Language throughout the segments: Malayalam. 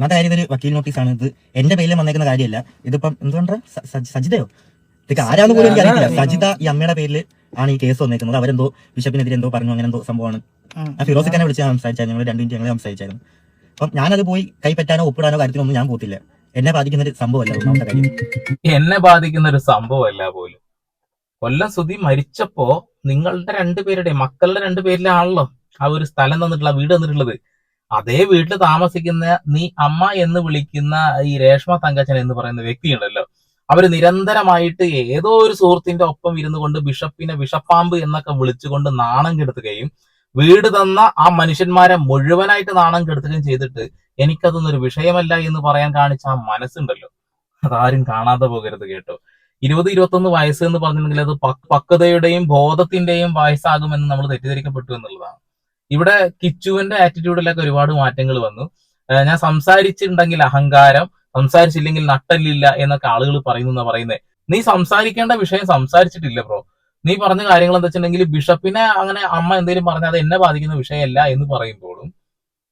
ഒന്നാമത്തെ കാര്യം ഇതൊരു വക്കീൽ നോട്ടീസാണ്. ഇത് എന്റെ പേരിൽ വന്നേക്കുന്ന കാര്യമല്ല. ഇതിപ്പം എന്തുകൊണ്ടാ സജിതയോ ഇതൊക്കെ ആരാന്ന് പോലും എനിക്ക് അറിയില്ല. സജിത ഈ അമ്മയുടെ പേരിൽ ആണ് ഈ കേസ് വന്നേക്കുന്നത്. അവരെന്തോ ബിഷപ്പിനെതിരെ എന്തോ പറഞ്ഞു, അങ്ങനെ എന്തോ സംഭവമാണ്. ഫിറോസിക്കാനെ വിളിച്ച് സംസാരിച്ചായിരുന്നു, ഞങ്ങൾ 2 മിനിറ്റ് ഞങ്ങൾ സംസാരിച്ചായിരുന്നു. അപ്പം ഞാനത് പോയി കൈപ്പറ്റാനോ ഒപ്പിടാനോ കാര്യത്തിനൊന്നും ഞാൻ പോത്തില്ല. എന്നെ ബാധിക്കുന്ന ഒരു സംഭവമല്ല ഒന്നാമത്തെ കാര്യം. എന്നെ ബാധിക്കുന്ന ഒരു സംഭവമല്ല പോലും. കൊല്ലം സുധി മരിച്ചപ്പോ നിങ്ങളുടെ 2 പേരുടെ മക്കളുടെ 2 പേരിലാണല്ലോ ആ ഒരു സ്ഥലം തന്നിട്ടുള്ള വീട് തന്നിട്ടുള്ളത്. അതേ വീട്ടിൽ താമസിക്കുന്ന നീ അമ്മ എന്ന് വിളിക്കുന്ന ഈ രേഷ്മ തങ്കച്ചൻ എന്ന് പറയുന്ന വ്യക്തിയുണ്ടല്ലോ, അവര് നിരന്തരമായിട്ട് ഏതോ ഒരു സുഹൃത്തിന്റെ ഒപ്പം ഇരുന്നു കൊണ്ട് ബിഷപ്പിനെ വിഷപ്പാമ്പ് എന്നൊക്കെ വിളിച്ചുകൊണ്ട് നാണം കെടുത്തുകയും വീട് തന്ന ആ മനുഷ്യന്മാരെ മുഴുവനായിട്ട് നാണം കെടുത്തുകയും ചെയ്തിട്ട് എനിക്കതൊന്നൊരു വിഷയമല്ല എന്ന് പറയാൻ കാണിച്ച ആ മനസ്സുണ്ടല്ലോ, അതാരും കാണാതെ പോകരുത് കേട്ടോ. 20-21 വയസ്സ് എന്ന് പറഞ്ഞിട്ടുണ്ടെങ്കിൽ അത് പക്വതയുടെയും ബോധത്തിന്റെയും വയസ്സാകുമെന്ന് നമ്മൾ തെറ്റിദ്ധരിക്കപ്പെട്ടു എന്നുള്ളതാണ്. ഇവിടെ കിച്ചുവിന്റെ ആറ്റിറ്റ്യൂഡിലൊക്കെ ഒരുപാട് മാറ്റങ്ങൾ വന്നു. ഞാൻ സംസാരിച്ചിട്ടുണ്ടെങ്കിൽ അഹങ്കാരം, സംസാരിച്ചില്ലെങ്കിൽ നട്ടല്ലില്ല എന്നൊക്കെ ആളുകൾ പറയുന്നത്. നീ സംസാരിക്കേണ്ട വിഷയം സംസാരിച്ചിട്ടില്ല ബ്രോ. നീ പറഞ്ഞ കാര്യങ്ങൾ എന്താ വെച്ചിട്ടുണ്ടെങ്കിൽ ബിഷപ്പിനെ അങ്ങനെ അമ്മ എന്തെങ്കിലും പറഞ്ഞാൽ അത് എന്നെ ബാധിക്കുന്ന വിഷയമല്ല എന്ന് പറയുമ്പോഴും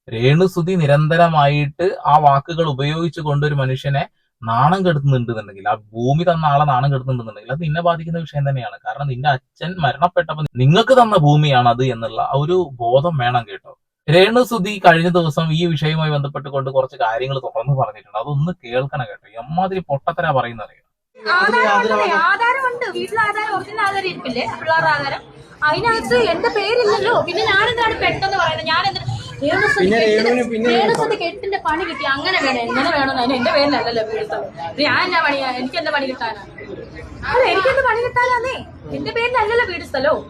രേണുസുധി നിരന്തരമായിട്ട് ആ വാക്കുകൾ ഉപയോഗിച്ചു കൊണ്ടൊരു മനുഷ്യനെ നാണം കെടുത്തുന്നുണ്ടെന്നുണ്ടെങ്കിൽ, ആ ഭൂമി തന്ന ആളെ നാണം കെടുത്തുന്നുണ്ടെന്നുണ്ടെങ്കിൽ അത് നിന്നെ ബാധിക്കുന്ന വിഷയം തന്നെയാണ്. കാരണം നിന്റെ അച്ഛൻ മരണപ്പെട്ടപ്പോൾ നിങ്ങൾക്ക് തന്ന ഭൂമിയാണ് അത് എന്നുള്ള ആ ഒരു ബോധം വേണം കേട്ടോ. രേണുസുധി കഴിഞ്ഞ ദിവസം ഈ വിഷയവുമായി ബന്ധപ്പെട്ടുകൊണ്ട് കുറച്ച് കാര്യങ്ങൾ തുറന്നു പറഞ്ഞിട്ടുണ്ട്. അതൊന്ന് കേൾക്കണം കേട്ടോ. എമ്മാതിരി പൊട്ടത്തരാ പറയുന്നറിയാം. ആധാരമുണ്ട്, വീട്ടിൽ ആധാരം, ഒറിജിനൽ ആധാരം ഇരിപ്പില്ലേ, പിള്ളേരുടെ ആധാരം. അതിനകത്ത് എന്റെ പേരില്ലല്ലോ. പിന്നെ ഞാനെന്താണ് പെട്ടെന്ന് പറയുന്നത്? ഞാനെന്താ രേണുസുധി കെട്ടിന്റെ പണി കിട്ടി, അങ്ങനെ വേണം, എങ്ങനെ വേണം? എന്റെ പേരിലല്ലല്ലോ വീട് സ്ഥലം. ഞാൻ എന്നാ പണിയാ? എനിക്ക് എന്റെ പണി കിട്ടാനാ? അല്ല, എനിക്കെന്ത് പണി കിട്ടാനാന്നേ? എന്റെ പേരിലല്ലല്ലോ വീട് സ്ഥലവും.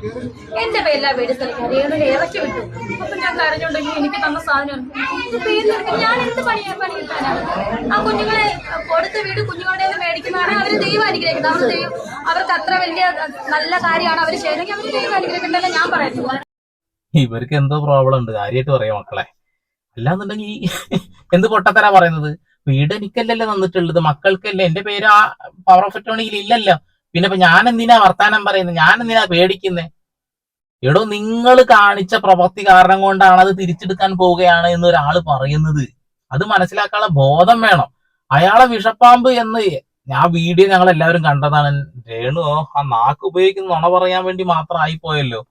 എന്റെ പേരിലാ വീട് സ്ഥലം. രേണുവിനെ ഇറക്കി വിട്ടു. അപ്പൊ ഞാൻ കരഞ്ഞുണ്ടെങ്കിൽ എനിക്ക് തന്ന സാധനം എന്റെ പേരിലെടുക്കും. ഞാൻ എന്ത് പണി കിട്ടാനാ? ആ കുഞ്ഞുങ്ങളെ കൊടുത്ത വീട് കുഞ്ഞുങ്ങളുടെ മേടിക്കുന്നതാണ് അവര് ദൈവം അനുഗ്രഹിക്കുന്നത്. അവർ ദൈവം അവർക്ക് അത്ര വലിയ നല്ല കാര്യമാണ് അവർ ചെയ്തെങ്കിൽ അവര് ദൈവം അനുഗ്രഹിക്കണ്ടല്ലോ ഞാൻ പറയുന്നത്. ഇവർക്ക് എന്തോ പ്രോബ്ലം ഉണ്ട്, കാര്യമായിട്ട് പറയാം മക്കളെ. അല്ലാന്നുണ്ടെങ്കിൽ എന്ത് പൊട്ടത്തരാ പറയുന്നത്? വീട് എനിക്കല്ലല്ലോ തന്നിട്ടുള്ളത്, മക്കൾക്കല്ലേ. എന്റെ പേര് ആ പവർ ഓഫ് അറ്റോർണിയിൽ ഇല്ലല്ലോ. പിന്നെ ഇപ്പൊ ഞാൻ എന്തിനാ വർത്താനം പറയുന്നത്? ഞാൻ എന്തിനാ പേടിക്കുന്നേ? എടോ, നിങ്ങൾ കാണിച്ച പ്രവൃത്തി കാരണം കൊണ്ടാണ് അത് തിരിച്ചെടുക്കാൻ പോവുകയാണ് എന്ന് ഒരാള് പറയുന്നത്. അത് മനസ്സിലാക്കാനുള്ള ബോധം വേണം. അയാളെ വിഷപ്പാമ്പ് എന്ന് ആ വീഡിയോ ഞങ്ങൾ എല്ലാവരും കണ്ടതാണ്. രേണു ആ നാക്ക് ഉപയോഗിക്കുന്ന നുണ പറയാൻ വേണ്ടി മാത്രം ആയിപ്പോയല്ലോ.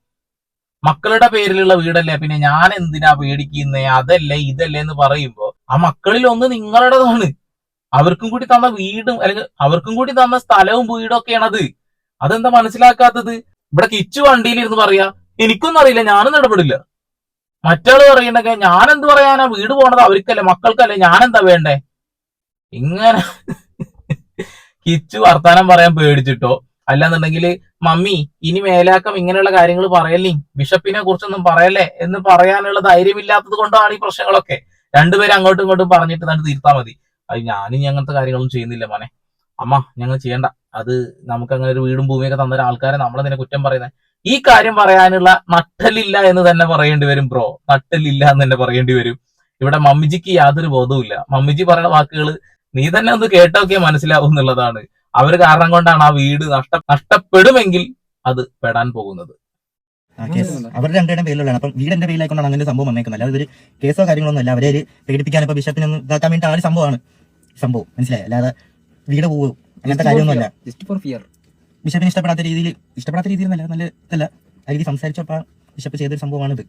മക്കളുടെ പേരിലുള്ള വീടല്ലേ, പിന്നെ ഞാൻ എന്തിനാ പേടിക്കുന്നേ? അതല്ലേ ഇതല്ലേ എന്ന് പറയുമ്പോ ആ മക്കളിൽ ഒന്ന് നിങ്ങളുടേതാണ്. അവർക്കും കൂടി തന്ന വീടും അല്ലെങ്കിൽ അവർക്കും കൂടി തന്ന സ്ഥലവും വീടും ഒക്കെയാണത്. അതെന്താ മനസ്സിലാക്കാത്തത്? ഇവിടെ കിച്ചു വണ്ടിയിലിരുന്ന് പറയാ എനിക്കൊന്നും അറിയില്ല, ഞാനൊന്നും ഇടപെടില്ല. മറ്റാള് പറയണ്ടൊക്കെ ഞാൻ എന്ത് പറയാനാ? വീട് പോണത് അവർക്കല്ലേ, മക്കൾക്കല്ലേ, ഞാനെന്താ വേണ്ടേ? ഇങ്ങനെ കിച്ചു വർത്താനം പറയാൻ പേടിച്ചിട്ടോ അല്ലാന്നുണ്ടെങ്കിൽ മമ്മി ഇനി മേലാക്കം ഇങ്ങനെയുള്ള കാര്യങ്ങൾ പറയല്ലേ, ബിഷപ്പിനെ കുറിച്ചൊന്നും പറയല്ലേ എന്ന് പറയാനുള്ള ധൈര്യമില്ലാത്തത് കൊണ്ടാണ് ഈ പ്രശ്നങ്ങളൊക്കെ. 2 പേരും അങ്ങോട്ടും ഇങ്ങോട്ടും പറഞ്ഞിട്ട് തന്നെ തീർത്താൽ മതി. അത് ഞാനും അങ്ങനത്തെ കാര്യങ്ങളൊന്നും ചെയ്യുന്നില്ല മോനെ. അമ്മ ഞങ്ങൾ ചെയ്യണ്ട. അത് നമുക്ക് അങ്ങനെ ഒരു വീടും ഭൂമിയൊക്കെ തന്ന ആൾക്കാരെ നമ്മളതിനെ കുറ്റം പറയുന്നത്. ഈ കാര്യം പറയാനുള്ള നട്ടലില്ല എന്ന് തന്നെ പറയേണ്ടി വരും ബ്രോ. നട്ടലില്ല എന്ന് തന്നെ പറയേണ്ടി വരും. ഇവിടെ മമ്മിജിക്ക് യാതൊരു ബോധവുമില്ല. മമ്മിജി പറയുന്ന വാക്കുകൾ നീ തന്നെ ഒന്ന് കേട്ടൊക്കെ മനസ്സിലാവും എന്നുള്ളതാണ്. അവർ കാരണം കൊണ്ടാണ് ആ വീട് നഷ്ടപ്പെടുമെങ്കിൽ അത് പെടാൻ പോകുന്നത്. അവരുടെ 2 പേരിലുള്ളതാണ്. അപ്പം വീട് എന്റെ പേരിലായിക്കൊണ്ടാണ് അങ്ങനെ സംഭവം വന്നേക്കുന്നത്. അല്ലാതെ ഒരു കേസോ കാര്യങ്ങളൊന്നും അല്ല. അവരെ പേടിപ്പിക്കാൻ ഇപ്പൊ ബിഷപ്പിനൊന്നും ഇതാക്കാൻ വേണ്ടി ആ ഒരു സംഭവമാണ് മനസ്സിലായി. അല്ലാതെ വീട് പോവും അങ്ങനത്തെ കാര്യമൊന്നുമല്ല. ബിഷപ്പിന് ഇഷ്ടപ്പെടാത്ത രീതിയിൽ നല്ല ഇതല്ല ആ രീതി സംസാരിച്ചപ്പോ ബിഷപ്പ് ചെയ്തൊരു സംഭവമാണിത്.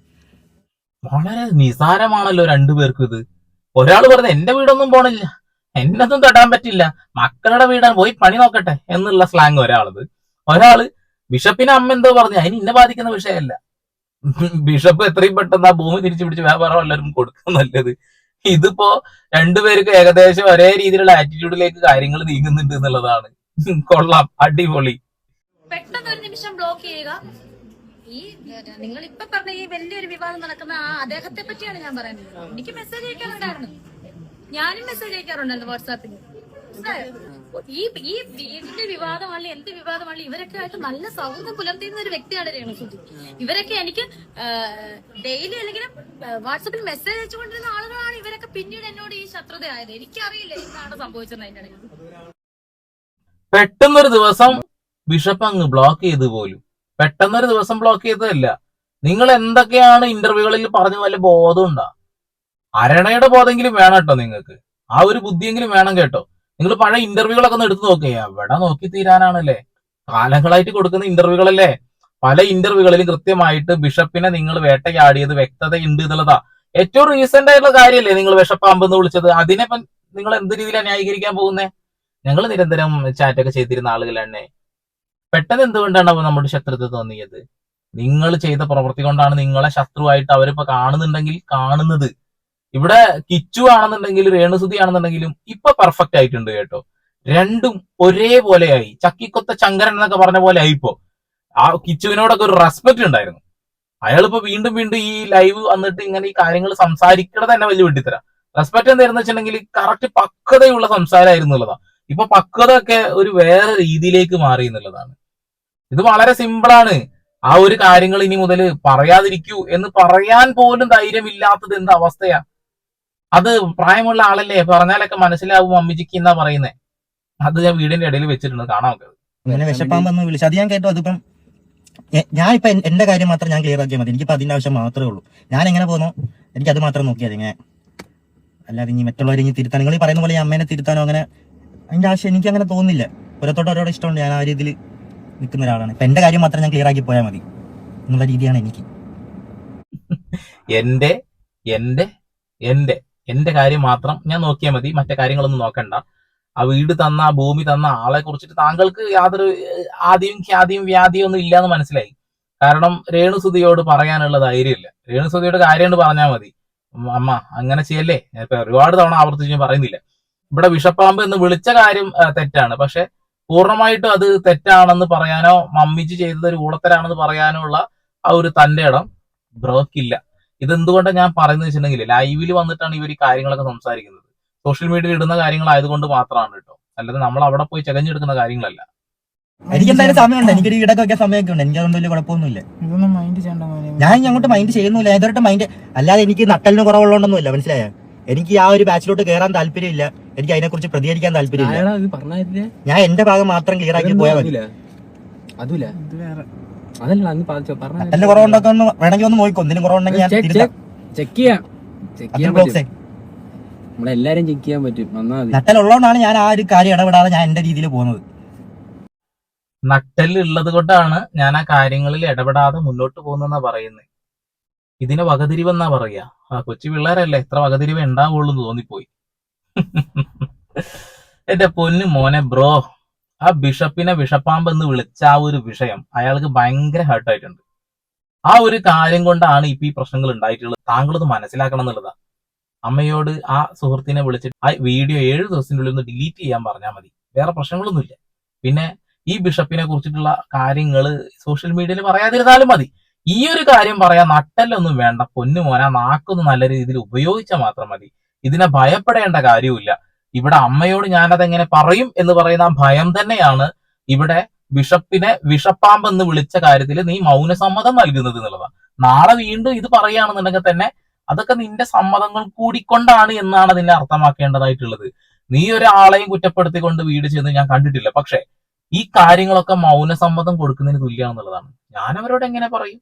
വളരെ നിസാരമാണല്ലോ 2 പേർക്കും ഇത്. ഒരാൾ പറഞ്ഞത് എന്റെ വീടൊന്നും പോണില്ല, എന്നൊന്നും തൊടാൻ പറ്റില്ല, മക്കളുടെ വീടാണ്, പോയി പണി നോക്കട്ടെ എന്നുള്ള സ്ലാങ് ഒരാള് ബിഷപ്പിനെ അമ്മ എന്തോ പറഞ്ഞു അതിന് ഇന്നെ ബാധിക്കുന്ന വിഷയമല്ല. ബിഷപ്പ് എത്രയും പെട്ടെന്ന് ആ ഭൂമി തിരിച്ചു പിടിച്ച് വ്യാപാരം എല്ലാവരും കൊടുക്കുക നല്ലത്. ഇതിപ്പോ 2 പേർക്ക് ഏകദേശം ഒരേ രീതിയിലുള്ള ആറ്റിറ്റ്യൂഡിലേക്ക് കാര്യങ്ങൾ നീങ്ങുന്നുണ്ട് എന്നുള്ളതാണ്. കൊള്ളാം, അടിപൊളി. പെട്ടെന്ന് ഒരു നിമിഷം ബ്ലോക്ക് ചെയ്യുക. ഈ നിങ്ങൾ ഇപ്പൊ പറഞ്ഞ ഈ വലിയൊരു വിവാദം നടക്കുന്ന ആ അദ്ദേഹത്തെ പറ്റിയാണ് ഞാൻ പറയുന്നത്. എനിക്ക് മെസ്സേജ് അയക്കാറുണ്ടായിരുന്നു, ഞാനും മെസ്സേജ് അയക്കാറുണ്ടായിരുന്നു വാട്സാപ്പിൽ. ഈ വീടിന്റെ വിവാദമല്ല, എന്ത് വിവാദമല്ല, ഇവരൊക്കെ ആയിട്ട് നല്ല സൗഹൃദം പുലർത്തുന്ന ഒരു വ്യക്തിയാണ് രേണുസുധി. ഇവരൊക്കെ എനിക്ക് ഡെയിലി അല്ലെങ്കിൽ വാട്സാപ്പിൽ മെസ്സേജ് അയച്ചുകൊണ്ടിരുന്ന ആളുകളാണ്. ഇവരൊക്കെ പിന്നീട് എന്നോട് ഈ ശത്രുതയായത്. എനിക്കറിയില്ല എന്താണ് സംഭവിച്ചത് അതിന്റെ ഇടയിൽ. പെട്ടെന്നൊരു ദിവസം ബിഷപ്പ് അങ്ങ് ബ്ലോക്ക് ചെയ്തു പോലും. പെട്ടെന്നൊരു ദിവസം ബ്ലോക്ക് ചെയ്തതല്ല. നിങ്ങൾ എന്തൊക്കെയാണ് ഇന്റർവ്യൂകളിൽ പറഞ്ഞു വല്ല ബോധം ഉണ്ടാ? അരണയുടെ ബോധമെങ്കിലും വേണം കേട്ടോ നിങ്ങൾക്ക്. ആ ഒരു ബുദ്ധിയെങ്കിലും വേണം കേട്ടോ. നിങ്ങൾ പഴയ ഇന്റർവ്യൂകളൊക്കെ ഒന്ന് എടുത്തു നോക്കുക. എവിടെ നോക്കി തീരാനാണല്ലേ, കാലങ്ങളായിട്ട് കൊടുക്കുന്ന ഇന്റർവ്യൂകളല്ലേ. പല ഇന്റർവ്യൂകളിലും കൃത്യമായിട്ട് ബിഷപ്പിനെ നിങ്ങൾ വേട്ടയാടിയത് വ്യക്തതയുണ്ട് എന്നുള്ളതാ. ഏറ്റവും റീസെന്റ് ആയിട്ടുള്ള കാര്യമല്ലേ നിങ്ങൾ വിഷപ്പാമ്പ് എന്ന് വിളിച്ചത്. അതിനെ നിങ്ങൾ എന്ത് രീതിയിലാണ് ന്യായീകരിക്കാൻ പോകുന്നേ? ഞങ്ങൾ നിരന്തരം ചാറ്റൊക്കെ ചെയ്തിരുന്ന ആളുകളാണ്. പെട്ടെന്ന് എന്തുകൊണ്ടാണ് നമ്മുടെ ശത്രുത തോന്നിയത്? നിങ്ങൾ ചെയ്ത പ്രവൃത്തി കൊണ്ടാണ് നിങ്ങളെ ശത്രുവായിട്ട് അവരിപ്പോ കാണുന്നുണ്ടെങ്കിൽ കാണുന്നത്. ഇവിടെ കിച്ചു ആണെന്നുണ്ടെങ്കിലും രേണുസുതി ആണെന്നുണ്ടെങ്കിലും ഇപ്പൊ പെർഫെക്റ്റ് ആയിട്ടുണ്ട് കേട്ടോ. രണ്ടും ഒരേപോലെയായി, ചക്കിക്കൊത്ത ചങ്കരൻ എന്നൊക്കെ പറഞ്ഞ പോലെ ആയിപ്പോ. ആ കിച്ചുവിനോടൊക്കെ ഒരു റെസ്പെക്ട് ഉണ്ടായിരുന്നു. അയാളിപ്പോ വീണ്ടും വീണ്ടും ഈ ലൈവ് വന്നിട്ട് ഇങ്ങനെ ഈ കാര്യങ്ങൾ സംസാരിക്കണത് തന്നെ വലിയ വെട്ടിത്തരാം. റെസ്പെക്ട് എന്തായിരുന്നു വെച്ചിട്ടുണ്ടെങ്കിൽ കറക്റ്റ് പക്വതയുള്ള സംസാരമായിരുന്നു എന്നുള്ളതാ. ഇപ്പൊ പക്വത ഒക്കെ ഒരു വേറെ രീതിയിലേക്ക് മാറി എന്നുള്ളതാണ്. ഇത് വളരെ സിമ്പിളാണ്. ആ ഒരു കാര്യങ്ങൾ ഇനി മുതൽ പറയാതിരിക്കൂ എന്ന് പറയാൻ പോലും ധൈര്യമില്ലാത്തത് എന്ത് അവസ്ഥയാ? അത് പ്രായമുള്ള ആളല്ലേ, പറഞ്ഞാലൊക്കെ മനസ്സിലാവും അമ്മിജിക്ക് എന്നാ പറയുന്നേ. അത് ഞാൻ വീടിന്റെ ഇടയിൽ വെച്ചിട്ടുണ്ട്, കാണാൻ നോക്കത്. അങ്ങനെ വിശപ്പാമ്പെന്ന് വിളിച്ചു അത് ഞാൻ കേട്ടോ. അതിപ്പം ഞാൻ ഇപ്പൊ എന്റെ കാര്യം മാത്രം ഞാൻ ക്ലിയർ ആക്കിയാൽ മതി. എനിക്കിപ്പോ അതിന്റെ ആവശ്യം മാത്രമേ ഉള്ളൂ. ഞാൻ എങ്ങനെ പോകുന്നു എനിക്ക് അത് മാത്രം നോക്കിയാൽ ഇങ്ങനെ, അല്ലാതെ ഇനി മറ്റുള്ളവരെ ഇനി തിരുത്താൻ നിങ്ങൾ ഈ പറയുന്ന പോലെ അമ്മേനെ തിരുത്താനോ അങ്ങനെ അതിന്റെ ആവശ്യം എനിക്ക് അങ്ങനെ തോന്നുന്നില്ല. ഓരോരോട് ഇഷ്ടമുണ്ട്. ഞാൻ ആ രീതിയിൽ നിൽക്കുന്ന ഒരാളാണ്. ഇപ്പൊ എന്റെ കാര്യം മാത്രം ഞാൻ ക്ലിയർ ആക്കി പോയാൽ മതി എന്നുള്ള രീതിയാണ് എനിക്ക്. എന്റെ എന്റെ എന്റെ എന്റെ കാര്യം മാത്രം ഞാൻ നോക്കിയാൽ മതി, മറ്റേ കാര്യങ്ങളൊന്നും നോക്കണ്ട. ആ വീട് തന്ന, ആ ഭൂമി തന്ന ആളെ കുറിച്ചിട്ട് താങ്കൾക്ക് യാതൊരു ആദ്യം ഖ്യാതിയും വ്യാധിയും ഒന്നും ഇല്ലാന്ന് മനസ്സിലായി. കാരണം രേണുസുതിയോട് പറയാനുള്ള ധൈര്യമില്ല. രേണുസുതിയുടെ കാര്യം പറഞ്ഞാൽ മതി, അമ്മ അങ്ങനെ ചെയ്യല്ലേ. ഇപ്പൊ ഒരുപാട് തവണ ആവർത്തിച്ച് ഞാൻ പറയുന്നില്ല. ഇവിടെ വിഷപ്പാമ്പ് എന്ന് വിളിച്ച കാര്യം തെറ്റാണ്. പക്ഷെ പൂർണ്ണമായിട്ടും അത് തെറ്റാണെന്ന് പറയാനോ മമ്മിജി ചെയ്തത് ഒരു ഊളത്തരാണെന്ന് പറയാനോ ഉള്ള ആ ഒരു തന്റെ ഇടം ബ്രോക്കില്ല. ഇതെന്തുകൊണ്ടാണ് ഞാൻ പറയുന്നത് വെച്ചിട്ടുണ്ടെങ്കിൽ ലൈവിൽ വന്നിട്ടാണ് ഇവർ ഈ കാര്യങ്ങളൊക്കെ സംസാരിക്കുന്നത്. സോഷ്യൽ മീഡിയയിൽ ഇടുന്ന കാര്യങ്ങളായതുകൊണ്ട് മാത്രമാണ് കേട്ടോ, അല്ലാതെ നമ്മൾ അവിടെ പോയി ചെകഞ്ഞെടുക്കുന്ന കാര്യങ്ങളല്ല. എനിക്ക് എന്തായാലും സമയമുണ്ട്, എനിക്കൊരു വീടൊക്കെ വെക്കാൻ സമയമൊക്കെ ഉണ്ട്. എനിക്ക് അതുകൊണ്ട് വലിയ കുഴപ്പമൊന്നുമില്ല. ഞാൻ അങ്ങോട്ട് മൈൻഡ് ചെയ്യുന്നില്ല, ഇതുവരെ മൈൻഡ്. അല്ലാതെ എനിക്ക് നട്ടലിന് കുറവുള്ളതൊന്നുമില്ല, മനസ്സിലായ. എനിക്ക് ആ ഒരു ബാച്ചിലോട്ട് കയറാൻ താല്പര്യമില്ല. എനിക്ക് അതിനെക്കുറിച്ച് പ്രതികരിക്കാൻ താല്പര്യമില്ല. ഞാൻ എന്റെ ഭാഗം മാത്രം ക്ലിയർ ആക്കി പോയാൽ മതി. നട്ടലിന് കുറവുണ്ടൊക്കെ ഒന്ന് വേണമെങ്കിൽ ഒന്ന് നോക്കിക്കോ. എന്തിനും കുറവുണ്ടെങ്കിൽ ഞാൻ നമ്മളെല്ലാരും ചെക്ക് ചെയ്യാൻ പറ്റും. നട്ടലുള്ളതുകൊണ്ടാണ് ഞാൻ ആ ഒരു കാര്യം ഇടപെടാതെ ഞാൻ എന്റെ രീതിയിൽ പോകുന്നത്. നട്ടലുള്ളത് കൊണ്ടാണ് ഞാൻ ആ കാര്യങ്ങളിൽ ഇടപെടാതെ മുന്നോട്ട് പോകുന്നെന്നാ പറയുന്നത്. ഇതിനെ വകതിരിവെന്നാ പറയാ. ആ കൊച്ചു പിള്ളേരല്ലേ, എത്ര വകതിരിവ് ഉണ്ടാവുള്ളൂ എന്ന് തോന്നിപ്പോയി. എന്റെ പൊന്നു മോനെ ബ്രോ, ആ ബിഷപ്പിനെ വിഷപ്പാമ്പെന്ന് വിളിച്ച ആ ഒരു വിഷയം അയാൾക്ക് ഭയങ്കര ഹേർട്ടായിട്ടുണ്ട്. ആ ഒരു കാര്യം കൊണ്ടാണ് ഇപ്പൊ ഈ പ്രശ്നങ്ങൾ ഉണ്ടായിട്ടുള്ളത്. താങ്കളത് മനസ്സിലാക്കണം എന്നുള്ളതാ. അമ്മയോട് ആ സുഹൃത്തിനെ വിളിച്ചിട്ട് ആ വീഡിയോ 7 ദിവസത്തിനുള്ളിൽ ഒന്ന് ഡിലീറ്റ് ചെയ്യാൻ പറഞ്ഞാൽ മതി, വേറെ പ്രശ്നങ്ങളൊന്നുമില്ല. പിന്നെ ഈ ബിഷപ്പിനെ കുറിച്ചിട്ടുള്ള കാര്യങ്ങൾ സോഷ്യൽ മീഡിയയിൽ പറയാതിരുന്നാലും മതി. ഈ ഒരു കാര്യം പറയാൻ നട്ടല്ലൊന്നും വേണ്ട പൊന്നുമോന, നാക്കൊന്ന് നല്ല രീതിയിൽ ഉപയോഗിച്ചാൽ മാത്രം മതി. ഇതിനെ ഭയപ്പെടേണ്ട കാര്യമില്ല. ഇവിടെ അമ്മയോട് ഞാനതെങ്ങനെ പറയും എന്ന് പറയുന്ന ആ ഭയം തന്നെയാണ് ഇവിടെ ബിഷപ്പിനെ വിഷപ്പാമ്പെന്ന് വിളിച്ച കാര്യത്തിൽ നീ മൗനസമ്മതം നൽകുന്നത് എന്നുള്ളതാണ്. നാളെ വീണ്ടും ഇത് പറയുകയാണെന്നുണ്ടെങ്കിൽ തന്നെ അതൊക്കെ നിന്റെ സമ്മതങ്ങൾ കൂടിക്കൊണ്ടാണ് എന്നാണ് അതിനെ അർത്ഥമാക്കേണ്ടതായിട്ടുള്ളത്. നീ ഒരാളെയും കുറ്റപ്പെടുത്തിക്കൊണ്ട് വീട് ചെയ്യുന്നത് ഞാൻ കണ്ടിട്ടില്ല. പക്ഷെ ഈ കാര്യങ്ങളൊക്കെ മൗനസമ്മതം കൊടുക്കുന്നതിന് തുല്യമാണെന്നുള്ളതാണ്. ഞാൻ അവരോട് എങ്ങനെ പറയും?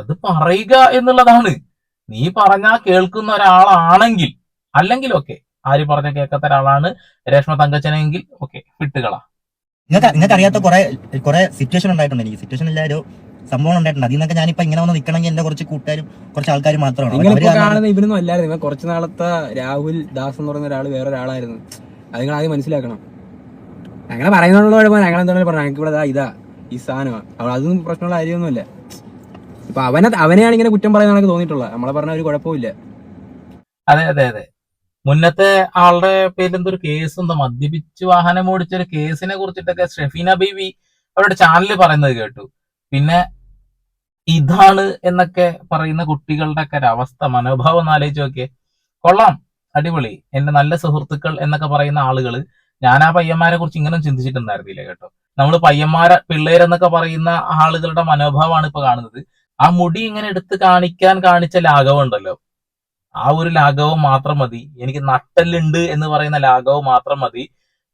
അത് പറയുക എന്നുള്ളതാണ്. നീ പറഞ്ഞാൽ കേൾക്കുന്ന ഒരാളാണെങ്കിൽ, അല്ലെങ്കിൽ ഓക്കെ, ആര് പറഞ്ഞ കേൾക്കാത്ത ഒരാളാണ് രേഷ്മ തങ്കച്ചനെങ്കിൽ ഓക്കെ, വിട്ടുകളാ. നിങ്ങൾക്ക് അറിയാത്ത കുറെ സിറ്റുവേഷൻ ഉണ്ടായിട്ടുണ്ട്. എനിക്ക് സിറ്റുവേഷൻ ഇല്ല, ഒരു സംഭവം ഉണ്ടായിട്ടുണ്ട്. അതിൽ നിന്നൊക്കെ ഞാനിപ്പോ ഇങ്ങനെ വന്ന് നിൽക്കണമെങ്കിൽ എന്റെ കുറച്ച് കൂട്ടുകാരും കുറച്ച് ആൾക്കാരും മാത്രമാണ്. ഇവരൊന്നും അല്ലായിരുന്നു. ഇവൻ കുറച്ചു നാളത്തെ രാഹുൽ ദാസ് എന്ന് പറയുന്ന ഒരാൾ വേറൊരാളായിരുന്നു. അത് നിങ്ങൾ ആദ്യം മനസ്സിലാക്കണം. അങ്ങനെ പറയുന്നുള്ള കുഴപ്പം ഞങ്ങൾ എന്താണെങ്കിലും പറഞ്ഞു, ഞങ്ങൾക്ക് ഇവിടെ ഇതാ ഈ സാധനമാണ്. അതൊന്നും പ്രശ്നമുള്ള കാര്യമൊന്നുമില്ല. ഇപ്പൊ അവനെയാണ് ഇങ്ങനെ കുറ്റം പറയുന്ന എനിക്ക് തോന്നിയിട്ടുള്ളത്. നമ്മളെ പറഞ്ഞ ഒരു കുഴപ്പമില്ല. അതെ അതെ അതെ, മുന്നത്തെ ആളുടെ പേരിൽ എന്തൊരു കേസ് എന്തോ, മദ്യപിച്ച് വാഹനം ഓടിച്ചൊരു കേസിനെ കുറിച്ചിട്ടൊക്കെ ഷെഫീന ബീവി അവരുടെ ചാനലിൽ പറയുന്നത് കേട്ടു. പിന്നെ ഇതാണ് എന്നൊക്കെ പറയുന്ന കുട്ടികളുടെ ഒക്കെ ഒരു അവസ്ഥ, മനോഭാവം ഒന്ന് ആലോചിച്ച് നോക്കിയേ. കൊള്ളാം, അടിപൊളി. എന്റെ നല്ല സുഹൃത്തുക്കൾ എന്നൊക്കെ പറയുന്ന ആളുകള്, ഞാൻ ആ പയ്യന്മാരെ കുറിച്ച് ഇങ്ങനെ ചിന്തിച്ചിട്ടുണ്ടായിരുന്നില്ല കേട്ടോ. നമ്മൾ പിള്ളേരെന്നൊക്കെ പറയുന്ന ആളുകളുടെ മനോഭാവമാണ് ഇപ്പൊ കാണുന്നത്. ആ മുടി ഇങ്ങനെ എടുത്ത് കാണിച്ച ലാഘവം ഉണ്ടല്ലോ, ആ ഒരു ലാഘവം മാത്രം മതി. എനിക്ക് നട്ടലുണ്ട് എന്ന് പറയുന്ന ലാഘവം മാത്രം മതി.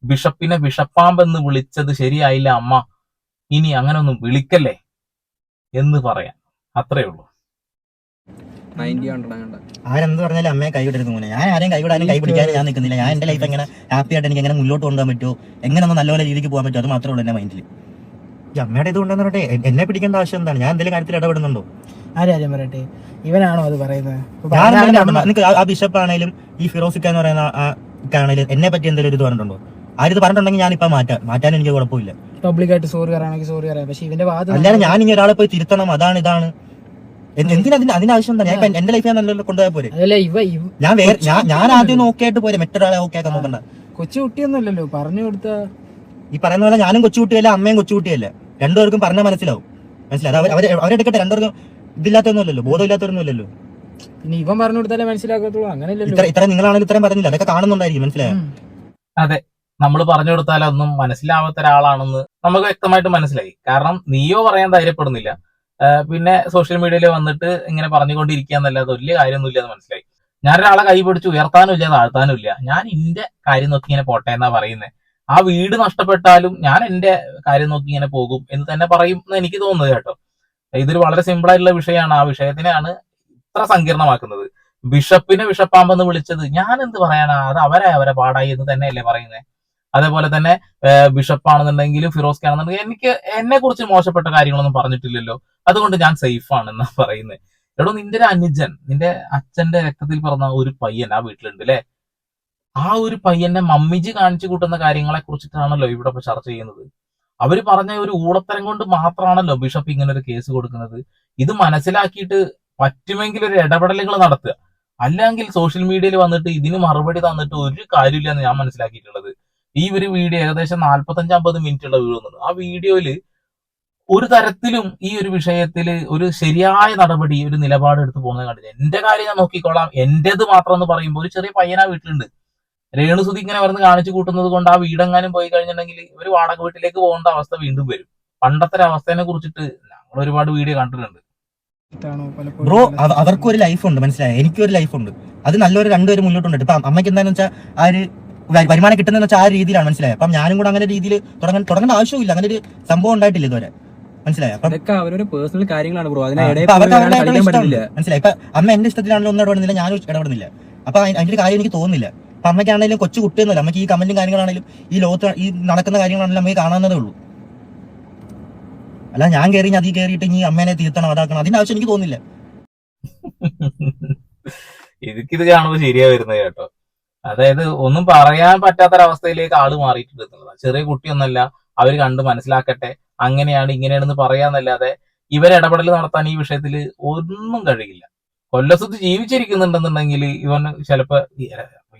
ബിഷപ്പിനെ വിഷപ്പാമ്പെന്ന് വിളിച്ചത് ശരിയായില്ല അമ്മ, ഇനി അങ്ങനെ ഒന്നും വിളിക്കല്ലേ എന്ന് പറയാൻ. അത്രേ ഉള്ളൂ. 90 100 ആരെന്ത് പറഞ്ഞാലും അമ്മയെ കൈവിടരുത് മോനെ. ഞാൻ ആരെയും കൈവിടാനും കൈ പിടിക്കാനും ഞാൻ നിൽക്കുന്നില്ല. ഞാൻ എന്റെ ലൈഫ് എങ്ങനെ ഹാപ്പി ആയിട്ട് എനിക്ക് എങ്ങനെ മുന്നോട്ട് കൊണ്ടുപോകാൻ പറ്റുമോ, എങ്ങനെ ഒന്ന് നല്ലപോലെ രീതിക്ക് പോകാൻ പറ്റുമോ, അത് മാത്രമേ ഉള്ളൂ എന്റെ മൈൻഡിൽ. ഈ അമ്മയുടെ ഇത് കൊണ്ടെന്ന് പറയട്ടെ, എന്നെ പിടിക്കേണ്ട ആവശ്യം എന്താണ്? ഞാൻ എന്തെങ്കിലും കാര്യത്തിൽ ഇടപെടുന്നുണ്ടോ? ആരും പറയട്ടെ, ഇവനാണോ അത് പറയുന്നത്? നിങ്ങൾക്ക് ആ ബിഷപ്പ് ആണെങ്കിലും ഈ ഫിറോസിക്ക എന്ന് പറയുന്ന ആണെങ്കിലും എന്നെ പറ്റി എന്തെങ്കിലും ഇത് പറഞ്ഞിട്ടുണ്ടോ? ആരും ഇത് പറഞ്ഞിട്ടുണ്ടെങ്കിൽ ഞാൻ ഇപ്പൊ മാറ്റാൻ എനിക്ക് കുഴപ്പമില്ല. പബ്ലിക്കായിട്ട് സോറി പറയാണെങ്കിൽ സോറി പറയാം. പക്ഷെ ഇവന്റെ ഭാഗത്ത് അല്ലാതെ ഞാൻ ഇനി ഒരാളെ പോയി തിരുത്തണം, അതാണ് ഇതാണ്. എന്തിനാ അതിനാവശ്യം എന്താ? ഞാൻ എന്റെ ലൈഫ് ഞാൻ നല്ലപോലെ കൊണ്ടുപോയാൽ പോരെ? അതല്ല ഞാൻ ആദ്യം ഓക്കെ ആയിട്ട് പോരെ, മറ്റൊരാളെ ഓക്കെ ആക്കാൻ നോക്കണ്ട. കൊച്ചു കുട്ടിയൊന്നുമല്ലല്ലോ പറഞ്ഞു കൊടുത്ത. ഈ പറയുന്ന പോലെ ഞാനും കൊച്ചുകുട്ടിയല്ല, അമ്മയും കൊച്ചുകുട്ടിയല്ല. രണ്ടുപേർക്കും പറഞ്ഞാൽ മനസ്സിലാവും. അവരെടുക്കട്ടെ, രണ്ടുപേർക്കും ഇതില്ലാത്തൊന്നുമല്ലല്ലോ, ബോധമില്ലാത്തവരൊന്നുമല്ലല്ലോ. പിന്നെ ഇവൻ പറഞ്ഞു കൊടുത്താലേ മനസ്സിലാക്കത്തുള്ളൂ. അങ്ങനെയല്ലല്ലോ. ഇത്ര നിങ്ങളാണെങ്കിലും ഇത്രയും പറഞ്ഞില്ല, അതൊക്കെ കാണുന്നുണ്ടായിരിക്കും. മനസ്സിലായോ? അതെ, നമ്മൾ പറഞ്ഞു കൊടുത്താലൊന്നും മനസ്സിലാവാത്ത ഒരാളാണെന്ന് നമുക്ക് വ്യക്തമായിട്ട് മനസ്സിലായി. കാരണം നീയോ പറയാൻ ധൈര്യപ്പെടുന്നില്ല, പിന്നെ സോഷ്യൽ മീഡിയയിൽ വന്നിട്ട് ഇങ്ങനെ പറഞ്ഞുകൊണ്ടിരിക്കുക എന്നല്ലാതെ വലിയ കാര്യമൊന്നുമില്ല എന്ന് മനസ്സിലായി. ഞാനൊരാളെ കൈ പിടിച്ച് ഉയർത്താനും ഇല്ല താഴ്ത്താനും ഇല്ല. ഞാൻ എന്റെ കാര്യം നോക്കി ഇങ്ങനെ പോട്ടെ എന്നാ പറയുന്നത്. ആ വീട് നഷ്ടപ്പെട്ടാലും ഞാൻ എന്റെ കാര്യം നോക്കി ഇങ്ങനെ പോകും എന്ന് തന്നെ പറയും എന്ന് എനിക്ക് തോന്നുന്നത് കേട്ടോ. ഇതൊരു വളരെ സിമ്പിൾ ആയിട്ടുള്ള വിഷയമാണ്. ആ വിഷയത്തിനെയാണ് ഇത്ര സങ്കീർണമാക്കുന്നത്. ബിഷപ്പിനെ ബിഷപ്പാമ്പെന്ന് വിളിച്ചത് ഞാൻ എന്ത് പറയാനാ? അത് അവരെ പാടായി എന്ന് തന്നെയല്ലേ പറയുന്നത്. അതേപോലെ തന്നെ ബിഷപ്പാണെന്നുണ്ടെങ്കിലും ഫിറോസ്ക ആണെന്നുണ്ടെങ്കിലും എനിക്ക് എന്നെ കുറിച്ച് മോശപ്പെട്ട കാര്യങ്ങളൊന്നും പറഞ്ഞിട്ടില്ലല്ലോ, അതുകൊണ്ട് ഞാൻ സേഫ് ആണെന്നാ പറയുന്നത്. എടോ, നിന്റെ ഒരു അനുജൻ, നിന്റെ അച്ഛന്റെ രക്തത്തിൽ പിറന്ന ഒരു പയ്യൻ ആ വീട്ടിലുണ്ട് അല്ലെ? ആ ഒരു പയ്യന്റെ മമ്മിജി കാണിച്ചു കൂട്ടുന്ന കാര്യങ്ങളെ കുറിച്ചിട്ടാണല്ലോ ഇവിടെ ഇപ്പൊ ചർച്ച ചെയ്യുന്നത്. അവര് പറഞ്ഞ ഒരു ഊളത്തരം കൊണ്ട് മാത്രമാണല്ലോ ബിഷപ്പ് ഇങ്ങനെ ഒരു കേസ് കൊടുക്കുന്നത്. ഇത് മനസ്സിലാക്കിയിട്ട് പറ്റുമെങ്കിൽ ഒരു ഇടപെടലുകൾ നടത്തുക. അല്ലെങ്കിൽ സോഷ്യൽ മീഡിയയിൽ വന്നിട്ട് ഇതിന് മറുപടി തന്നിട്ട് ഒരു കാര്യമില്ല എന്ന് ഞാൻ മനസ്സിലാക്കിയിട്ടുള്ളത്. ഈ ഒരു വീഡിയോ ഏകദേശം 45-50 മിനിറ്റുള്ള വീഡിയോ. ആ വീഡിയോയില് ഒരു തരത്തിലും ഈ ഒരു വിഷയത്തില് ഒരു ശരിയായ നടപടി, ഒരു നിലപാട് എടുത്ത് പോകുന്നത് കണ്ടില്ല. എന്റെ കാര്യം ഞാൻ നോക്കിക്കോളാം, എന്റേത് മാത്രം എന്ന് പറയുമ്പോൾ ഒരു ചെറിയ പയ്യനാ വീട്ടിലുണ്ട്. രേണുസുതി ഇങ്ങനെ വരുന്ന കാണിച്ചു കൂട്ടുന്നത് കൊണ്ട് ആ വീടെങ്ങാനും പോയി കഴിഞ്ഞിട്ടുണ്ടെങ്കിൽ ഒരു വാടക വീട്ടിലേക്ക് പോകേണ്ട അവസ്ഥ വീണ്ടും വരും. പണ്ടത്തെ ഒരു അവസ്ഥയെ കുറിച്ചിട്ട് ഞങ്ങൾ ഒരുപാട് വീഡിയോ കണ്ടിട്ടുണ്ട്. ബ്രോ, അവർക്കും ഒരു ലൈഫ് ഉണ്ട്, മനസ്സിലായോ? എനിക്കൊരു ലൈഫ് ഉണ്ട്. അത് നല്ലൊരു രണ്ടുപേരും മുന്നോട്ടുണ്ട്. ഇപ്പൊ അമ്മയ്ക്ക് എന്താണെന്ന് വെച്ചാൽ ആ ഒരു വരുമാനം കിട്ടുന്നതെന്ന് വെച്ചാൽ ആ രീതിയിലാണ്, മനസ്സിലായോ? അപ്പം ഞാനും കൂടെ അങ്ങനെ രീതിയിൽ തുടങ്ങേണ്ട ആവശ്യമില്ല. അങ്ങനെ ഒരു സംഭവം ഉണ്ടായിട്ടില്ല ഇതുവരെ, മനസ്സിലായോ? അപ്പം അവരൊരു പേഴ്സണൽ കാര്യങ്ങളാണ് ബ്രോ. മനസ്സിലായി. ഇപ്പൊ അമ്മ എന്റെ ഇഷ്ടത്തിലാണെങ്കിലും ഒന്നും ഇടപെടുന്നില്ല, ഞാനും ഇടപെടുന്നില്ല. അപ്പൊ അതിന്റെ കാര്യം എനിക്ക് തോന്നുന്നില്ല. അപ്പൊ അമ്മയ്ക്കാണെങ്കിലും കൊച്ചു കുട്ടിയൊന്നുമില്ല. അമ്മയ്ക്ക് ഈ കമന്റും കാര്യങ്ങളാണെങ്കിലും ഈ ലോകത്ത് ഈ നടക്കുന്ന കാര്യങ്ങളാണെങ്കിലും അമ്മയെ കാണാവുന്നതേ ഉള്ളൂ. അല്ല ഞാൻ കയറി അതിൽ കയറിയിട്ട് ഇനി അമ്മേനെ തീർത്തണം, അതാക്കണം, അതിന്റെ ആവശ്യം എനിക്ക് തോന്നുന്നില്ല. എനിക്കിത് കാണുമ്പോൾ ശരിയാ വരുന്നത് കേട്ടോ. അതായത് ഒന്നും പറയാൻ പറ്റാത്തൊരവസ്ഥയിലേക്ക് ആള് മാറിയിട്ടുണ്ട്. ചെറിയ കുട്ടിയൊന്നല്ല, അവര് കണ്ട് മനസ്സിലാക്കട്ടെ, അങ്ങനെയാണ് ഇങ്ങനെയാണെന്ന് പറയാന്നല്ലാതെ ഇവരിടപെടൽ നടത്താൻ ഈ വിഷയത്തിൽ ഒന്നും കഴിയില്ല. കൊല്ലസുത്ത് ജീവിച്ചിരിക്കുന്നുണ്ടെന്നുണ്ടെങ്കിൽ ഇവന് ചിലപ്പോ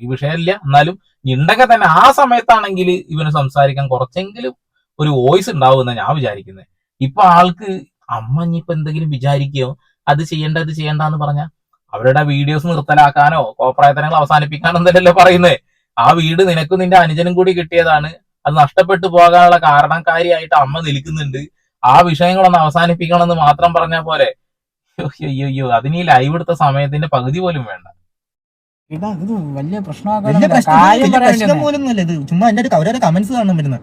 ഈ വിഷയമില്ല, എന്നാലും ഉണ്ടെങ്കിൽ തന്നെ ആ സമയത്താണെങ്കിൽ ഇവന് സംസാരിക്കാൻ കുറച്ചെങ്കിലും ഒരു വോയിസ് ഉണ്ടാവുമെന്നാണ് ഞാൻ വിചാരിക്കുന്നത്. ഇപ്പൊ ആൾക്ക് അമ്മ ഇനിയിപ്പോ എന്തെങ്കിലും വിചാരിക്കുകയോ അത് ചെയ്യണ്ടെന്ന് പറഞ്ഞാൽ അവരുടെ വീഡിയോസ് നിർത്തലാക്കാനോ കോപ്രായത്തനങ്ങൾ അവസാനിപ്പിക്കാനോ എന്നല്ലല്ലോ പറയുന്നത്. ആ വീട് നിനക്കും നിന്റെ അനുജനും കൂടി കിട്ടിയതാണ്, അത് നഷ്ടപ്പെട്ടു പോകാനുള്ള കാരണക്കാരിയായിട്ട് അമ്മ നിൽക്കുന്നുണ്ട്, ആ വിഷയങ്ങളൊന്ന് അവസാനിപ്പിക്കണമെന്ന് മാത്രം പറഞ്ഞാൽ പോലെ. അയ്യോ, അതിന് ഈ ലൈവ് എടുത്ത സമയത്തിന്റെ പകുതി പോലും വേണ്ട. വലിയ പ്രശ്നം പോലൊന്നുമല്ല ഇത്. ചുമ്മാ എന്റെ അവരുടെ കമന്റ്സ് കാണാൻ വരുന്നത്.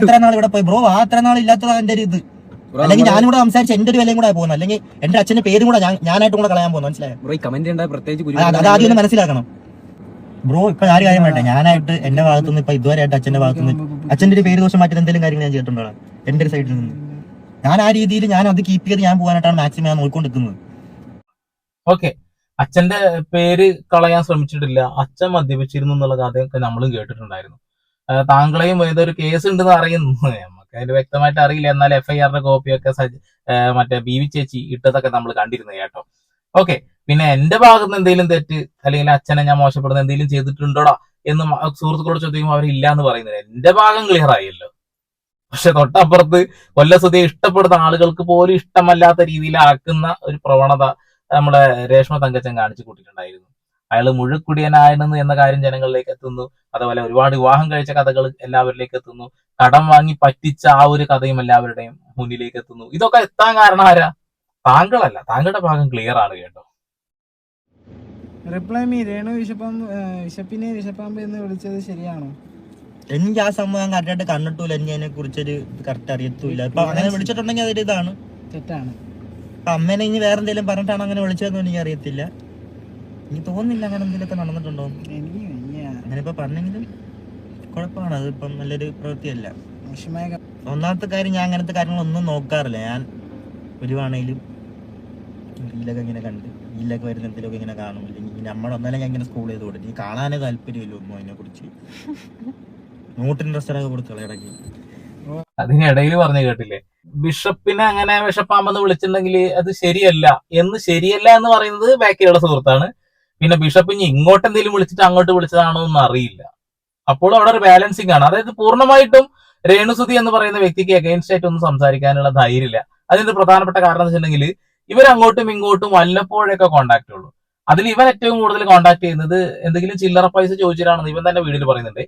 എത്ര നാൾ ഇവിടെ പോയി ബ്രോ, എത്ര നാൾ ഇല്ലാത്തതാ എന്റെ ഒരു ഇത്. അല്ലെങ്കിൽ ഞാനും കൂടെ സംസാരിച്ച് എന്റെ ഒരു വിലയും കൂടെ പോകുന്നത്, അല്ലെങ്കിൽ എന്റെ അച്ഛന്റെ പേരും കൂടെ ഞാനായിട്ടും കൂടെ കളയാൻ പോകുന്നു, മനസ്സിലായോ? അതാദ്യം ഒന്ന് മനസ്സിലാക്കണം ബ്രോ. ഇപ്പൊ ആര് കാര്യം വേണ്ടേ, ഞാനായിട്ട് എന്റെ ഭാഗത്തുനിന്ന് ഇപ്പൊ ഇതുവരെ ആയിട്ട് അച്ഛന്റെ ഭാഗത്തുനിന്ന് അച്ഛന്റെ ഒരു പേര് ദോഷം മാറ്റി എന്തെങ്കിലും കാര്യങ്ങൾ ഞാൻ ചെയ്തിട്ടുണ്ടോ എന്റെ ഒരു സൈഡിൽ നിന്ന്? ഞാൻ ആ രീതിയിൽ ഞാൻ അത് കീപ്പ് ചെയ്ത് ഞാൻ പോകാനായിട്ടാണ് മാക്സിമം ഞാൻ നോക്കിക്കൊണ്ടിരിക്കുന്നത്. ഓക്കെ, അച്ഛന്റെ പേര് കളയാൻ ശ്രമിച്ചിട്ടില്ല, അച്ഛൻ മദ്യപിച്ചിരുന്നു എന്നുള്ള കഥയൊക്കെ നമ്മളും കേട്ടിട്ടുണ്ടായിരുന്നു. താങ്കളെയും ഏതൊരു കേസ് ഉണ്ടെന്ന് അറിയുന്നു, നമുക്ക് അതിന്റെ വ്യക്തമായിട്ട് അറിയില്ല. എന്നാൽ FIR കോപ്പിയൊക്കെ മറ്റേ BV ചേച്ചി ഇട്ടതൊക്കെ നമ്മൾ കണ്ടിരുന്നു കേട്ടോ. ഓക്കെ, പിന്നെ എന്റെ ഭാഗത്ത് എന്തെങ്കിലും തെറ്റ് അല്ലെങ്കിൽ അച്ഛനെ ഞാൻ മോശപ്പെടുന്ന എന്തെങ്കിലും ചെയ്തിട്ടുണ്ടോടാ എന്ന് സുഹൃത്തുക്കളോട് ചോദിക്കുമ്പോൾ അവരില്ല എന്ന് പറയുന്നത് എന്റെ ഭാഗം ക്ലിയർ ആയല്ലോ. പക്ഷെ തൊട്ടപ്പുറത്ത് കൊല്ലസുതിയെ ഇഷ്ടപ്പെടുന്ന ആളുകൾക്ക് പോലും ഇഷ്ടമല്ലാത്ത രീതിയിലാക്കുന്ന ഒരു പ്രവണത നമ്മുടെ രേഷ്മ തങ്കച്ചൻ കാണിച്ചു കൂട്ടിയിട്ടുണ്ടായിരുന്നു. അയാള് മുഴുക്കുടിയനായിരുന്നു എന്ന കാര്യം ജനങ്ങളിലേക്ക് എത്തുന്നു. അതുപോലെ ഒരുപാട് വിവാഹം കഴിച്ച കഥകൾ എല്ലാവരിലേക്ക് എത്തുന്നു. കടം വാങ്ങി പറ്റിച്ച ആ ഒരു കഥയും എല്ലാവരുടെയും മുന്നിലേക്ക് എത്തുന്നു. ഇതൊക്കെ എത്താൻ കാരണം ആരാ? താങ്കളല്ല. താങ്കളുടെ ഭാഗം ക്ലിയർ ആണ് കേട്ടോ. റിപ്ലൈ രേണു വിശപ്പിനെ വിശപ്പാമ്പ് എന്ന് വിളിച്ചത് ശരിയാണോ? എനിക്ക് ആ സംഭവം കറക്റ്റായിട്ട് കണ്ടിട്ടില്ല, എനിക്ക് അതിനെ കുറിച്ചൊരു കറക്റ്റ് അറിയത്തില്ല. ഇപ്പൊ അങ്ങനെ വിളിച്ചിട്ടുണ്ടെങ്കിൽ അതൊരു ഇതാണ്, തെറ്റാണ്. അപ്പൊ അമ്മേനെ ഇനി വേറെ എന്തെങ്കിലും പറഞ്ഞിട്ടാണ് അങ്ങനെ വിളിച്ചതെന്ന് എനിക്ക് അറിയത്തില്ല. എനിക്ക് തോന്നുന്നില്ല അങ്ങനെ എന്തെങ്കിലുമൊക്കെ നടന്നിട്ടുണ്ടോ. എനിക്ക് വയ്യ. അങ്ങനെ ഇപ്പൊ പറഞ്ഞെങ്കിലും കുഴപ്പമാണ്. അതിപ്പം നല്ലൊരു പ്രവൃത്തിയല്ല. മോശമായ ഒന്നാമത്തെ കാര്യം, ഞാൻ അങ്ങനത്തെ കാര്യങ്ങളൊന്നും നോക്കാറില്ല. ഞാൻ വരുവാണേലും റീലൊക്കെ ഇങ്ങനെ കണ്ട് റീലൊക്കെ വരുന്ന എന്തെങ്കിലുമൊക്കെ ഇങ്ങനെ കാണും. ഇല്ലെങ്കിൽ നമ്മളൊന്നാലും ഞാൻ ഇങ്ങനെ സ്കൂൾ ചെയ്ത് കൊടുക്കും. ഈ കാണാനേ താല്പര്യമില്ല ഒന്നും അതിനെ കുറിച്ച്. നോട്ട് ഇൻട്രസ്റ്റ് ഒക്കെ കൊടുത്തോളാം ഇടയ്ക്ക്. അതിനിടയിൽ പറഞ്ഞു കേട്ടില്ലേ, ബിഷപ്പിനെ അങ്ങനെ വിഷപ്പാമ്പെന്ന് വിളിച്ചിട്ടുണ്ടെങ്കിൽ അത് ശരിയല്ല എന്ന് പറയുന്നത് ബാക്കിയുള്ള സുഹൃത്താണ്. പിന്നെ ബിഷപ്പ് ഇനി ഇങ്ങോട്ട് എന്തെങ്കിലും വിളിച്ചിട്ട് അങ്ങോട്ട് വിളിച്ചതാണോ എന്ന് അറിയില്ല. അപ്പോൾ അവിടെ ഒരു ബാലൻസിങ് ആണ്. അതായത് പൂർണ്ണമായിട്ടും രേണുസുതി എന്ന് പറയുന്ന വ്യക്തിക്ക് അഗൈൻസ്റ്റ് ആയിട്ട് ഒന്നും സംസാരിക്കാനുള്ള ധൈര്യമില്ല. അതിന്റെ പ്രധാനപ്പെട്ട കാരണം എന്ന് വെച്ചിട്ടുണ്ടെങ്കിൽ ഇവർ അങ്ങോട്ടും ഇങ്ങോട്ടും വല്ലപ്പോഴൊക്കെ കോണ്ടാക്ട് ഉള്ളൂ. അതിൽ ഇവൻ ഏറ്റവും കൂടുതൽ കോണ്ടാക്ട് ചെയ്യുന്നത് എന്തെങ്കിലും ചില്ലറ പൈസ ചോദിച്ചിട്ടാണെന്ന് ഇവൻ തന്നെ വീഡിയോയിൽ പറയുന്നുണ്ട്.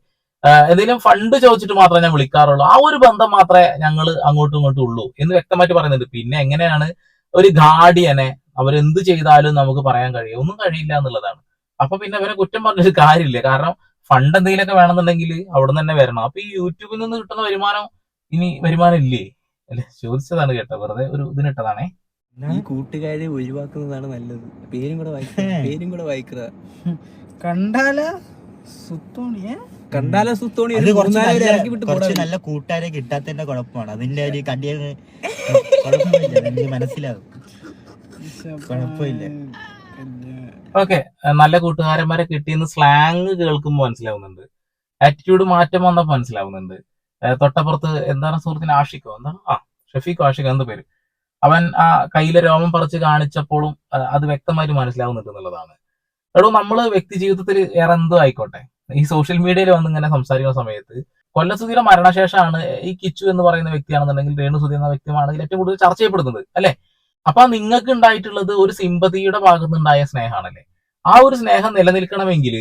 എന്തെങ്കിലും ഫണ്ട് ചോദിച്ചിട്ട് മാത്രമേ ഞാൻ വിളിക്കാറുള്ളൂ, ആ ഒരു ബന്ധം മാത്രമേ ഞങ്ങൾ അങ്ങോട്ടും ഇങ്ങോട്ടും ഉള്ളൂ എന്ന് വ്യക്തമായിട്ട് പറയുന്നുണ്ട്. പിന്നെ എങ്ങനെയാണ് ഒരു ഗാർഡിയനെ അവരെന്ത് ചെയ്താലും നമുക്ക് പറയാൻ കഴിയും? ഒന്നും കഴിയില്ല എന്നുള്ളതാണ്. അപ്പൊ പിന്നെ അവരെ കുറ്റം പറഞ്ഞൊരു കാര്യമില്ല. കാരണം ഫണ്ട് എന്തെങ്കിലുമൊക്കെ വേണമെന്നുണ്ടെങ്കിൽ അവിടെ നിന്ന് തന്നെ വരണം. അപ്പൊ ഈ യൂട്യൂബിൽ നിന്ന് കിട്ടുന്ന വരുമാനം ഇനി വരുമാനം ഇല്ലേ അല്ലെ? ചോദിച്ചതാണ് കേട്ടോ, വെറുതെ ഒരു ഇതിനിട്ടതാണേ. ഈ കൂട്ടുകാരെ ഒഴിവാക്കുന്നതാണ് നല്ലത്. പേരും കൂടെ വായിക്കുക. കണ്ടാല സുത്തോണിയെ കണ്ടാലോ സുത്തോണി അത് കുറച്ച് ഇറക്കി വിട്ട് കുറച്ച് നല്ല കൂട്ടുകാരെ കിട്ടാത്തതിന്റെ കുഴപ്പമാണ്. അതിന്റെ ഒരു കടിയ കുഴപ്പമില്ല, എനിക്ക് മനസ്സിലാവും. കുഴപ്പമില്ല. ഓക്കെ, നല്ല കൂട്ടുകാരന്മാരെ കിട്ടിയെന്ന് സ്ലാങ് കേൾക്കുമ്പോൾ മനസ്സിലാവുന്നുണ്ട്. ആറ്റിറ്റ്യൂഡ് മാറ്റം വന്നപ്പോൾ മനസ്സിലാവുന്നുണ്ട്. തൊട്ടപ്പുറത്ത് എന്താണ് സുഹൃത്തിന് ആഷിക്കോ എന്താണ് ഷഫീഖോ ആഷിക്കോ എന്ത് പേര്, അവൻ ആ കയ്യിലെ രോമം പറിച്ച് കാണിച്ചപ്പോഴും അത് വ്യക്തമായിട്ട് മനസ്സിലാവുന്നുണ്ട് എന്നുള്ളതാണ്. എടോ, നമ്മള് വ്യക്തി ജീവിതത്തിൽ വേറെ എന്തോ ആയിക്കോട്ടെ, ഈ സോഷ്യൽ മീഡിയയിൽ വന്ന് ഇങ്ങനെ സംസാരിക്കുന്ന സമയത്ത് കൊല്ലസുധിയുടെ മരണശേഷമാണ് ഈ കിച്ചു എന്ന് പറയുന്ന വ്യക്തിയാണെന്നുണ്ടെങ്കിൽ രേണുസുധി എന്ന വ്യക്തിയാണെങ്കിൽ ഏറ്റവും കൂടുതൽ ചർച്ച ചെയ്യപ്പെടുന്നത് അല്ലെ. അപ്പൊ നിങ്ങൾക്ക് ഉണ്ടായിട്ടുള്ളത് ഒരു സിമ്പതിയുടെ ഭാഗത്തുനിന്നുണ്ടായ സ്നേഹമാണല്ലേ. ആ ഒരു സ്നേഹം നിലനിൽക്കണമെങ്കിൽ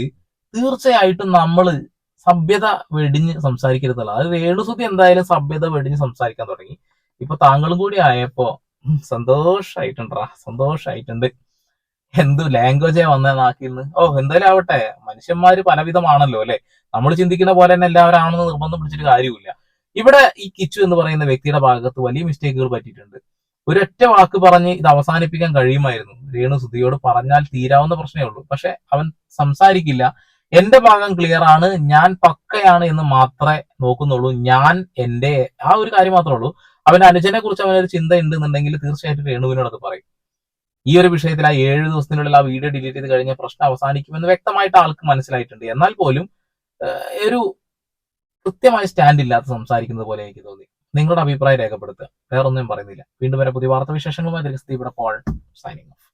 തീർച്ചയായിട്ടും നമ്മള് സഭ്യത വെടിഞ്ഞ് സംസാരിക്കരുതല്ല. അത് രേണുസുധി എന്തായാലും സഭ്യത വെടിഞ്ഞ് സംസാരിക്കാൻ തുടങ്ങി. ഇപ്പൊ താങ്കളും കൂടി ആയപ്പോ സന്തോഷായിട്ടുണ്ട്. എന്തു ലാംഗ്വേജാ വന്ന നാക്കിന്ന്. എന്തായാലും ആവട്ടെ, മനുഷ്യന്മാര് പലവിധമാണല്ലോ അല്ലെ. നമ്മൾ ചിന്തിക്കുന്ന പോലെ തന്നെ എല്ലാവരും ആണെന്ന് നിർബന്ധം പിടിച്ചിട്ട് കാര്യമില്ല. ഇവിടെ ഈ കിച്ചു എന്ന് പറയുന്ന വ്യക്തിയുടെ ഭാഗത്ത് വലിയ മിസ്റ്റേക്കുകൾ പറ്റിയിട്ടുണ്ട്. ഒരൊറ്റ വാക്ക് പറഞ്ഞ് ഇത് അവസാനിപ്പിക്കാൻ കഴിയുമായിരുന്നു. രേണുസുധിയോട് പറഞ്ഞാൽ തീരാവുന്ന പ്രശ്നമേ ഉള്ളൂ. പക്ഷെ അവൻ സംസാരിക്കില്ല. എന്റെ ഭാഗം ക്ലിയർ ആണ്, ഞാൻ പക്കയാണ് എന്ന് മാത്രമേ നോക്കുന്നുള്ളൂ. ഞാൻ എന്റെ ആ ഒരു കാര്യം മാത്രമേ ഉള്ളൂ. അവന്റെ അനുജനെ കുറിച്ച് അവനൊരു ചിന്ത ഉണ്ടെന്നുണ്ടെങ്കിൽ തീർച്ചയായിട്ടും രേണുവിനോട് അത് പറയും. ഈ ഒരു വിഷയത്തിൽ ആ 7 ദിവസത്തിനുള്ളിൽ ആ വീഡിയോ ഡിലീറ്റ് ചെയ്ത് കഴിഞ്ഞ പ്രശ്നം അവസാനിക്കുമെന്ന് വ്യക്തമായിട്ട് ആൾക്ക് മനസ്സിലായിട്ടുണ്ട്. എന്നാൽ പോലും ഒരു കൃത്യമായ സ്റ്റാൻഡ് ഇല്ലാത്ത സംസാരിക്കുന്നത് പോലെ എനിക്ക് തോന്നി. നിങ്ങളുടെ അഭിപ്രായം രേഖപ്പെടുത്തുക. വേറൊന്നും പറയുന്നില്ല. വീണ്ടും വരെ പുതിയ വാർത്താ വിശേഷങ്ങളുമായി ഇവിടെ പോൾ സൈനിങ് ഓഫ്.